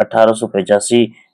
1885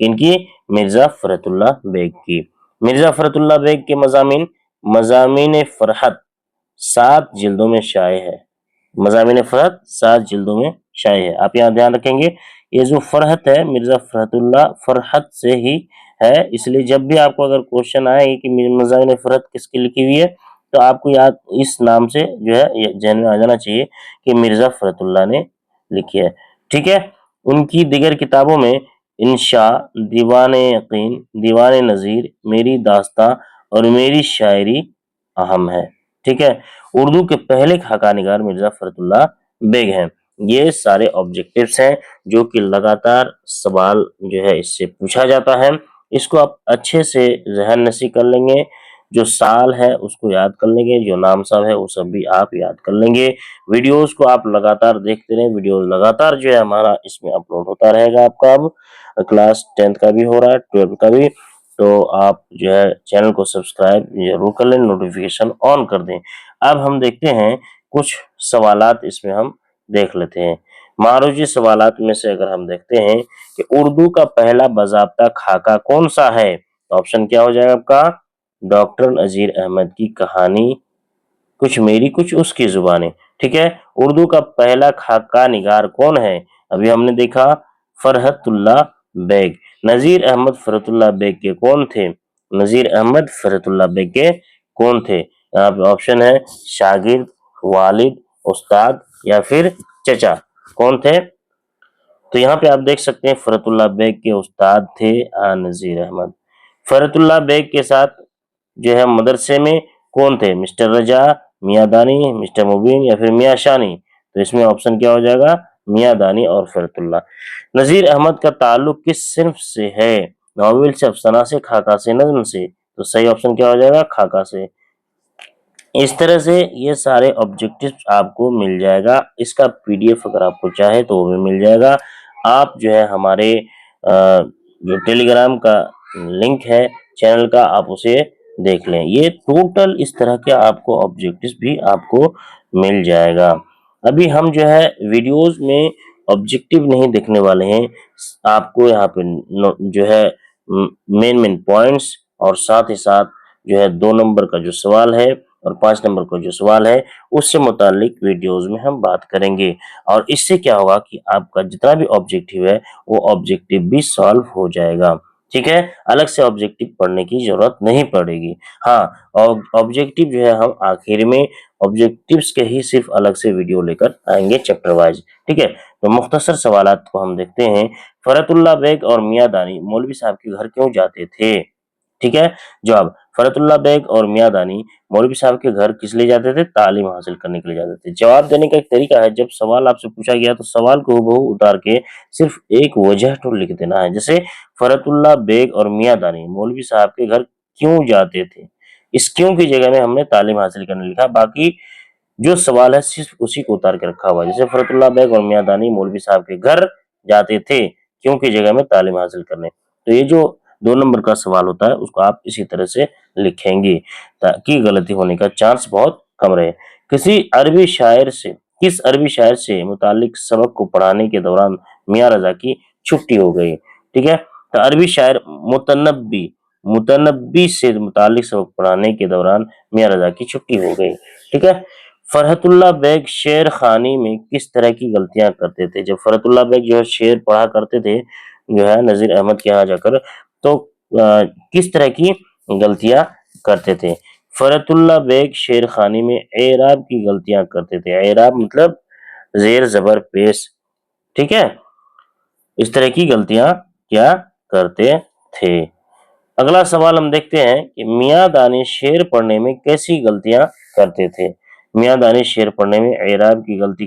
ان کی مرزا فرحت اللہ بیگ کی۔ مرزا فرحت اللہ بیگ کے مضامین فرحت 7 جلدوں میں شائع ہے۔ مضامین فرحت 7 جلدوں میں شائع ہے۔ آپ یہاں دھیان رکھیں گے یہ جو فرحت ہے مرزا فرحت اللہ فرحت سے ہی ہے، اس لیے جب بھی آپ کو اگر کوشچن آئے کہ مضامین فرحت کس کی لکھی ہوئی ہے تو آپ کو یاد اس نام سے جو ہے ذہن میں آ جانا چاہیے کہ مرزا فرحت اللہ نے لکھی ہے، ٹھیک ہے۔ ان کی دیگر کتابوں میں انشاء، دیوان یقین، دیوان نظیر، میری داستاں اور میری شاعری اہم ہے، ٹھیک ہے۔ اردو کے پہلے خاکہ نگار مرزا فرحت اللہ بیگ ہیں۔ یہ سارے آبجیکٹیوز ہیں جو کہ لگاتار سوال جو ہے اس سے پوچھا جاتا ہے، اس کو آپ اچھے سے ذہن نشین کر لیں گے، جو سال ہے اس کو یاد کر لیں گے، جو نام صاحب ہے وہ سب بھی آپ یاد کر لیں گے۔ ویڈیوز کو آپ لگاتار دیکھتے رہیں، ویڈیوز لگاتار جو ہے ہمارا اس میں اپلوڈ ہوتا رہے گا۔ آپ کا اب کلاس 10 کا بھی ہو رہا ہے، 12 کا بھی، تو آپ جو ہے چینل کو سبسکرائب ضرور کر لیں، نوٹیفیکیشن آن کر دیں۔ اب ہم دیکھتے ہیں کچھ سوالات اس میں ہم دیکھ لیتے ہیں۔ معروضی سوالات میں سے اگر ہم دیکھتے ہیں کہ اردو کا پہلا باضابطہ خاکہ کون سا ہے، تو آپشن کیا ہو جائے گا آپ کا؟ ڈاکٹر نذیر احمد کی کہانی کچھ میری کچھ اس کی زبانیں، ٹھیک ہے۔ اردو کا پہلا خاکہ نگار کون ہے؟ ابھی ہم نے دیکھا فرحت اللہ بیگ۔ نذیر احمد فرحت اللہ بیگ کے کون تھے؟ نذیر احمد فرحت اللہ بیگ کے کون تھے؟ یہاں پہ آپشن ہے شاگرد، والد، استاد یا پھر چچا، کون تھے؟ تو یہاں پہ آپ دیکھ سکتے ہیں فرحت اللہ بیگ کے استاد تھے نذیر احمد۔ فرحت اللہ بیگ کے ساتھ جو ہے مدرسے میں کون تھے؟ مسٹر رجا، میاں دانی، مسٹر مبین یا پھر میاں شانی؟ تو اس میں آپشن کیا ہو جائے گا؟ میاں دانی اور فرحت اللہ۔ نذیر احمد کا تعلق کس صنف سے ہے؟ ناول سے، افسانہ سے، خاکہ سے، نظم سے؟ تو صحیح آپشن کیا ہو جائے گا؟ خاکہ سے۔ اس طرح سے یہ سارے آبجیکٹیو آپ کو مل جائے گا، اس کا PDF اگر آپ کو چاہے تو وہ بھی مل جائے گا۔ آپ جو ہے ہمارے جو ٹیلی گرام کا لنک ہے چینل کا، آپ اسے دیکھ لیں، یہ ٹوٹل اس طرح کے آپ کو آبجیکٹیو بھی آپ کو مل جائے گا۔ ابھی ہم جو ہے ویڈیوز میں آبجیکٹیو نہیں دیکھنے والے ہیں، آپ کو یہاں پہ جو ہے مین پوائنٹس اور ساتھ ہی ساتھ جو ہے 2 نمبر کا جو سوال ہے اور 5 نمبر کا جو سوال ہے اس سے متعلق ویڈیوز میں ہم بات کریں گے، اور اس سے کیا ہوگا کہ آپ کا جتنا بھی آبجیکٹیو ہے وہ آبجیکٹیو بھی سالو ہو جائے گا، ٹھیک ہے۔ الگ سے آبجیکٹیو پڑھنے کی ضرورت نہیں پڑے گی۔ ہاں، آبجیکٹیو جو ہے ہم آخر میں آبجیکٹیوز کے ہی صرف الگ سے ویڈیو لے کر آئیں گے چیپٹر وائز، ٹھیک ہے۔ تو مختصر سوالات کو ہم دیکھتے ہیں۔ فرحت اللہ بیگ اور میاں دانی مولوی صاحب کے گھر کیوں جاتے تھے؟ ٹھیک ہے، جواب فرحت اللہ بیگ اور میاں دانی مولوی صاحب کے گھر کس لیے جاتے تھے؟ تعلیم حاصل کرنے کے لیے جاتے تھے۔ جواب دینے کا ایک طریقہ ہے، جب سوال آپ سے پوچھا گیا تو سوال کو ہبہو اتار کے صرف ایک وجہ تو لکھ دینا ہے، جیسے فرحت اللہ بیگ اور میاں دانی مولوی صاحب کے گھر کیوں جاتے تھے، اس کیوں کی جگہ میں ہم نے تعلیم حاصل کرنے لکھا، باقی جو سوال ہے صرف اسی کو اتار کے رکھا ہوا ہے، جیسے فرحت اللہ بیگ اور میاں دانی مولوی صاحب کے گھر جاتے تھے کیوں کی جگہ میں تعلیم حاصل کرنے۔ تو یہ جو 2 نمبر کا سوال ہوتا ہے اس کو آپ اسی طرح سے لکھیں گے تاکہ غلطی ہونے کا چانس بہت کم رہے۔ کس عربی شاعر سے متعلق سبق کو پڑھانے کے دوران میاں رضا کی چھٹی ہو گئی؟ ٹھیک ہے، تو عربی شاعر متنبی سے متعلق سبق پڑھانے کے دوران میاں رضا کی چھٹی ہو گئی، ٹھیک ہے۔ فرحت اللہ بیگ شعر خوانی میں کس طرح کی غلطیاں کرتے تھے؟ جب فرحت اللہ بیگ جو ہے شعر پڑھا کرتے تھے جو ہے نذیر احمد کے یہاں جا کر، تو کس طرح کی غلطیاں کرتے تھے؟ فرحت اللہ بیگ شعر خوانی میں اعراب کی غلطیاں کرتے تھے۔ اعراب مطلب زیر زبر پیش، ٹھیک ہے، اس طرح کی غلطیاں کیا کرتے تھے۔ اگلا سوال ہم دیکھتے ہیں کہ میاں دانی شعر پڑھنے میں کیسی غلطیاں کرتے تھے؟ میاں دانی شعر پڑھنے میں اعراب کی غلطی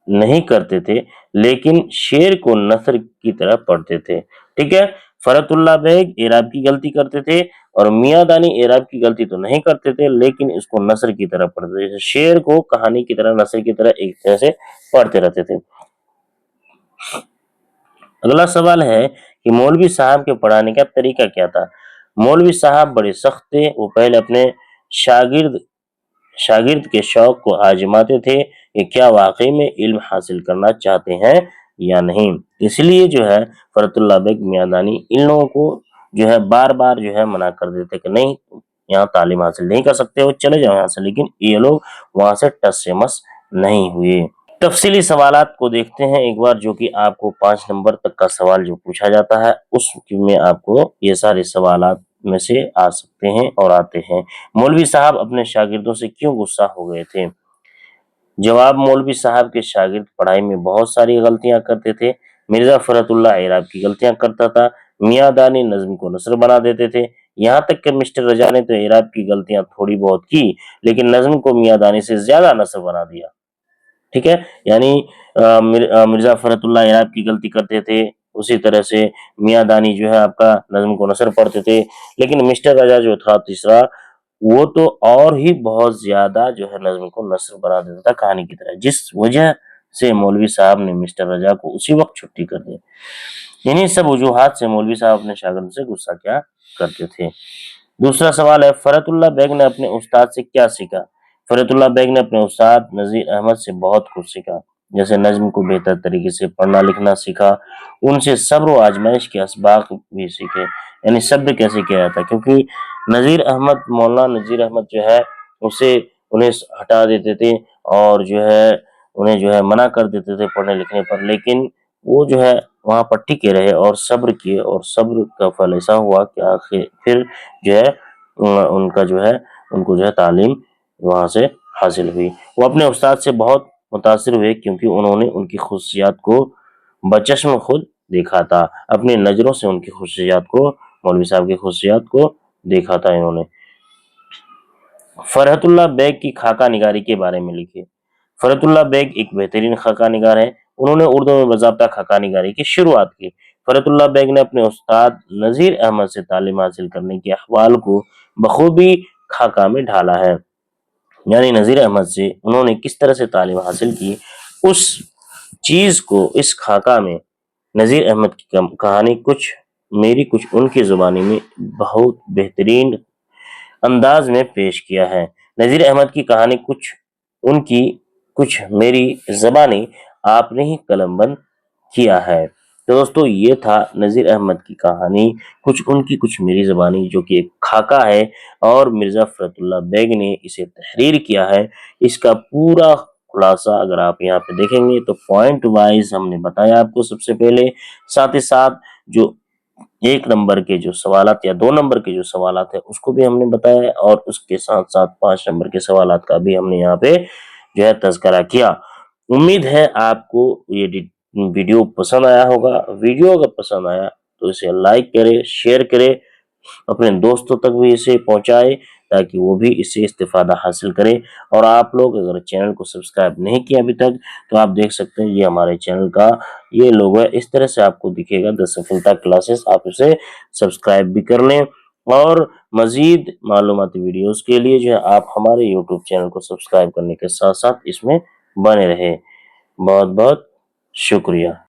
نہیں کرتے تھے لیکن شعر کو نثر کی طرح پڑھتے تھے، ٹھیک ہے۔ فرحت اللہ بیگ اعراب کی غلطی کرتے تھے اور میاں دانی اعراب کی غلطی تو نہیں کرتے تھے لیکن اس کو نثر کی طرح پڑھتے تھے، شعر کو کہانی کی طرح نثر کی طرح ایک طرح سے پڑھتے رہتے تھے۔ اگلا سوال ہے کہ مولوی صاحب کے پڑھانے کا طریقہ کیا تھا؟ مولوی صاحب بڑے سخت تھے، وہ پہلے اپنے شاگرد کے شوق کو آزماتے تھے کہ کیا واقعی میں علم حاصل کرنا چاہتے ہیں یا نہیں۔ اس لیے جو ہے فرحت اللہ بیگ میاں دانی ان لوگوں کو جو ہے بار بار جو ہے منع کر دیتے کہ نہیں یہاں تعلیم حاصل نہیں کر سکتے ہو، چلے جاؤ یہاں سے، لیکن یہ لوگ وہاں سے ٹس سے مس نہیں ہوئے۔ تفصیلی سوالات کو دیکھتے ہیں ایک بار، جو کہ آپ کو 5 نمبر تک کا سوال جو پوچھا جاتا ہے اس میں آپ کو یہ سارے سوالات میں سے آ سکتے ہیں اور آتے ہیں۔ مولوی صاحب اپنے شاگردوں سے کیوں غصہ ہو گئے تھے؟ جواب: مولوی صاحب کے شاگرد پڑھائی میں بہت ساری غلطیاں کرتے تھے۔ مرزا فرحت اللہ اعراب کی غلطیاں کرتا تھا، میاں دانی نظم کو نثر بنا دیتے تھے، یہاں تک کہ مسٹر رجا نے تو اعراب کی غلطیاں تھوڑی بہت کی لیکن نظم کو میاں دانی سے زیادہ نثر بنا دیا۔ ٹھیک ہے، یعنی مرزا فرحت اللہ اعراب کی غلطی کرتے تھے، اسی طرح سے میاں دانی جو ہے آپ کا نظم کو نثر پڑھتے تھے، لیکن مسٹر رجا جو تھا تیسرا وہ تو اور ہی بہت زیادہ جو ہے نظم کو نثر بنا دیتا تھا کہانی کی طرح، جس وجہ سے مولوی صاحب نے مسٹر رجا کو اسی وقت چھٹی کر دی۔ انہی سب وجوہات سے مولوی صاحب اپنے شاگرد سے غصہ کیا کرتے تھے۔ دوسرا سوال ہے، فرحت اللہ بیگ نے اپنے استاد سے کیا سیکھا؟ فرحت اللہ بیگ نے اپنے استاد نذیر احمد سے بہت کچھ سیکھا، جیسے نظم کو بہتر طریقے سے پڑھنا لکھنا سیکھا، ان سے صبر و آزمائش کے اسباق بھی سیکھے، یعنی صبر کیسے کیا جاتا ہے، کیونکہ مولانا نذیر احمد جو ہے انہیں ہٹا دیتے تھے اور جو ہے انہیں جو ہے منع کر دیتے تھے پڑھنے لکھنے پر، لیکن وہ جو ہے وہاں پر ٹکے رہے اور صبر کیے، اور صبر کا پھل ایسا ہوا کہ آخر پھر جو ہے ان کو جو ہے تعلیم وہاں سے حاصل ہوئی۔ وہ اپنے استاد سے بہت متاثر ہوئے کیونکہ انہوں نے ان کی خصوصیات کو بچشم خود دیکھا تھا، اپنی نظروں سے ان کی خصوصیات کو، مولوی صاحب کی خصوصیات کو دیکھا تھا انہوں نے۔ فرحت اللہ بیگ کی خاکہ نگاری کے بارے میں لکھے۔ فرحت اللہ بیگ ایک بہترین خاکہ نگار ہے، انہوں نے اردو میں باضابطہ خاکہ نگاری کی شروعات کی۔ فرحت اللہ بیگ نے اپنے استاد نذیر احمد سے تعلیم حاصل کرنے کے احوال کو بخوبی خاکہ میں ڈھالا ہے، یعنی نذیر احمد سے انہوں نے کس طرح سے تعلیم حاصل کی اس چیز کو اس خاکہ میں نذیر احمد کی کہانی کچھ میری کچھ ان کی زبانی میں بہت بہترین انداز میں پیش کیا ہے۔ نذیر احمد کی کہانی کچھ ان کی کچھ میری زبانی آپ نے ہی قلم بند کیا ہے۔ تو دوستو یہ تھا نذیر احمد کی کہانی کچھ ان کی کچھ میری زبانی، جو کہ ایک خاکہ ہے اور مرزا فرحت اللہ بیگ نے اسے تحریر کیا ہے۔ اس کا پورا خلاصہ اگر آپ یہاں پہ دیکھیں گے تو پوائنٹ وائز ہم نے بتایا آپ کو سب سے پہلے، ساتھ ہی ساتھ جو 1 نمبر کے جو سوالات یا 2 نمبر کے جو سوالات ہیں اس کو بھی ہم نے بتایا ہے، اور اس کے ساتھ ساتھ 5 نمبر کے سوالات کا بھی ہم نے یہاں پہ جو ہے تذکرہ کیا۔ امید ہے آپ کو یہ ویڈیو پسند آیا ہوگا۔ ویڈیو اگر پسند آیا تو اسے لائک کرے، شیئر کرے، اپنے دوستوں تک بھی اسے پہنچائے تاکہ وہ بھی اس سے استفادہ حاصل کرے۔ اور آپ لوگ اگر چینل کو سبسکرائب نہیں کیا ابھی تک تو آپ دیکھ سکتے ہیں یہ ہمارے چینل کا یہ لوگو ہے، اس طرح سے آپ کو دکھے گا، 10 سفلتا کلاسز، آپ اسے سبسکرائب بھی کر لیں، اور مزید معلوماتی ویڈیوز کے لیے جو ہے آپ ہمارے یوٹیوب چینل کو سبسکرائب کرنے کے ساتھ ساتھ اس میں بنے رہے۔ بہت بہت شکریہ۔